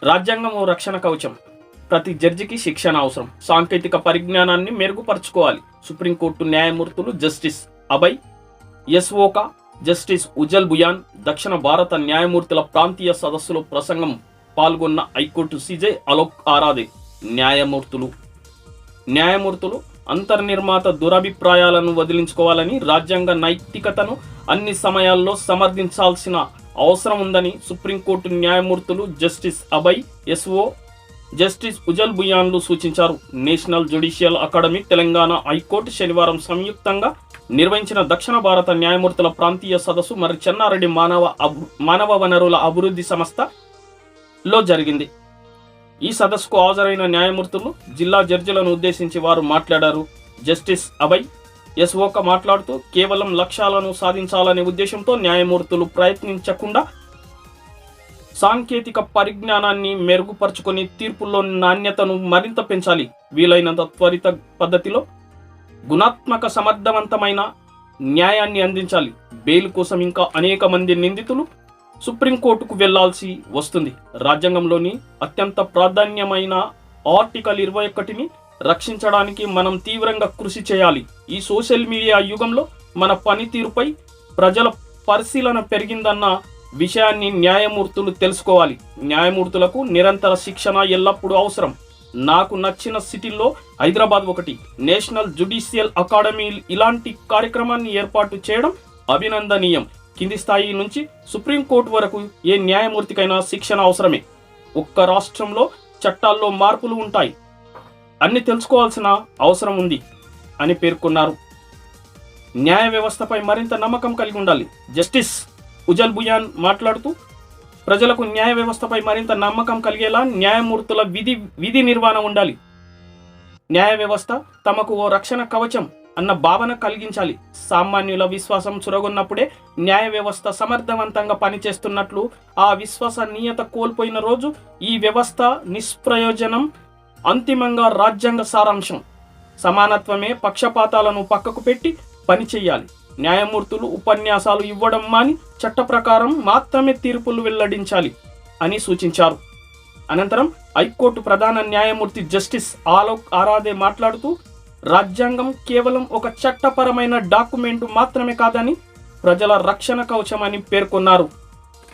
రాజ్యాంగం ఓ రక్షణ కవచం. ప్రతి జడ్జికి శిక్షణ అవసరం. సాంకేతిక పరిజ్ఞానాన్ని మెరుగుపరుచుకోవాలి. సుప్రీంకోర్టు న్యాయమూర్తులు justice Abhay S Oka, justice Ujjal Bhuyan దక్షిణ భారత న్యాయమూర్తుల ప్రాంతీయ సదస్సులో ప్రసంగం పాల్గొన్న హైకోర్టు సిజే అలోక్ ఆరాధే న్యాయమూర్తులు అంతర్నిర్మాత దురభిప్రాయాలను వదిలించుకోవాలని, రాజ్యాంగ నైతికతను అన్ని సమయాల్లో సమర్థించాల్సిన అవసరం ఉందని సుప్రీంకోర్టు న్యాయమూర్తులు justice Abhay S O, justice Ujjal బుయాన్లు సూచించారు. National judicial academy, Telangana high court శనివారం సంయుక్తంగా నిర్వహించిన దక్షిణ భారత న్యాయమూర్తుల ప్రాంతీయ సదస్సు మరి చెన్నారెడ్డి మానవ వనరుల అభివృద్ధి సంస్థలో జరిగింది. ఈ సదస్సుకు హాజరైన న్యాయమూర్తులు, జిల్లా జడ్జిలను ఉద్దేశించి వారు మాట్లాడారు. జస్టిస్ అభయ్ ఎస్ఓక మాట్లాడుతూ, కేవలం లక్ష్యాలను సాధించాలనే ఉద్దేశంతో న్యాయమూర్తులు ప్రయత్నించకుండా సాంకేతిక పరిజ్ఞానాన్ని మెరుగుపరుచుకొని తీర్పుల్లో నాణ్యతను మరింత పెంచాలి. వీలైనంత త్వరిత పద్ధతిలో గుణాత్మక సమర్థవంతమైన న్యాయాన్ని అందించాలి. బెయిల్ కోసం ఇంకా అనేక మంది నిందితులు సుప్రీంకోర్టుకు వెళ్లాల్సి వస్తుంది. రాజ్యాంగంలోని అత్యంత ప్రాధాన్యమైన ఆర్టికల్ 21ని రక్షించడానికి మనం తీవ్రంగా కృషి చేయాలి. ఈ సోషల్ మీడియా యుగంలో మన పనితీరుపై ప్రజల పరిశీలన పెరిగిందన్న విషయాన్ని న్యాయమూర్తులు తెలుసుకోవాలి. న్యాయమూర్తులకు నిరంతర శిక్షణ ఎల్లప్పుడూ అవసరం. నాకు నచ్చిన సిటీల్లో హైదరాబాద్ ఒకటి. నేషనల్ జ్యుడిషియల్ అకాడమీ ఇలాంటి కార్యక్రమాన్ని ఏర్పాటు చేయడం అభినందనీయం. కింది స్థాయి నుంచి సుప్రీంకోర్టు వరకు ఏ న్యాయమూర్తికైనా శిక్షణ అవసరమే. ఒక్క రాష్ట్రంలో చట్టాల్లో మార్పులు ఉంటాయి, అన్ని తెలుసుకోవాల్సిన అవసరం ఉంది అని పేర్కొన్నారు. న్యాయ వ్యవస్థపై మరింత నమ్మకం కలిగి ఉండాలి. జస్టిస్ ఉజల్ బుయాన్ మాట్లాడుతూ, ప్రజలకు న్యాయ వ్యవస్థపై మరింత నమ్మకం కలిగేలా న్యాయమూర్తుల విధి నిర్వహణ ఉండాలి. న్యాయ వ్యవస్థ తమకు ఓ రక్షణ కవచం అన్న భావన కలిగించాలి. సామాన్యుల విశ్వాసం చురగొన్నప్పుడే న్యాయ వ్యవస్థ సమర్థవంతంగా పనిచేస్తున్నట్లు, ఆ విశ్వసనీయత కోల్పోయిన రోజు ఈ వ్యవస్థ నిష్ప్రయోజనం. అంతిమంగా రాజ్యాంగ సారాంశం సమానత్వమే. పక్షపాతాలను పక్కకు పెట్టి పనిచేయాలి. న్యాయమూర్తులు ఉపన్యాసాలు ఇవ్వడం మాని చట్ట ప్రకారం మాత్రమే తీర్పులు వెల్లడించాలి అని సూచించారు. అనంతరం హైకోర్టు ప్రధాన న్యాయమూర్తి జస్టిస్ అలోక్ ఆరాధే మాట్లాడుతూ, రాజ్యాంగం కేవలం ఒక చట్టపరమైన డాక్యుమెంట్ మాత్రమే కాదని, ప్రజల రక్షణ కవచమని పేర్కొన్నారు.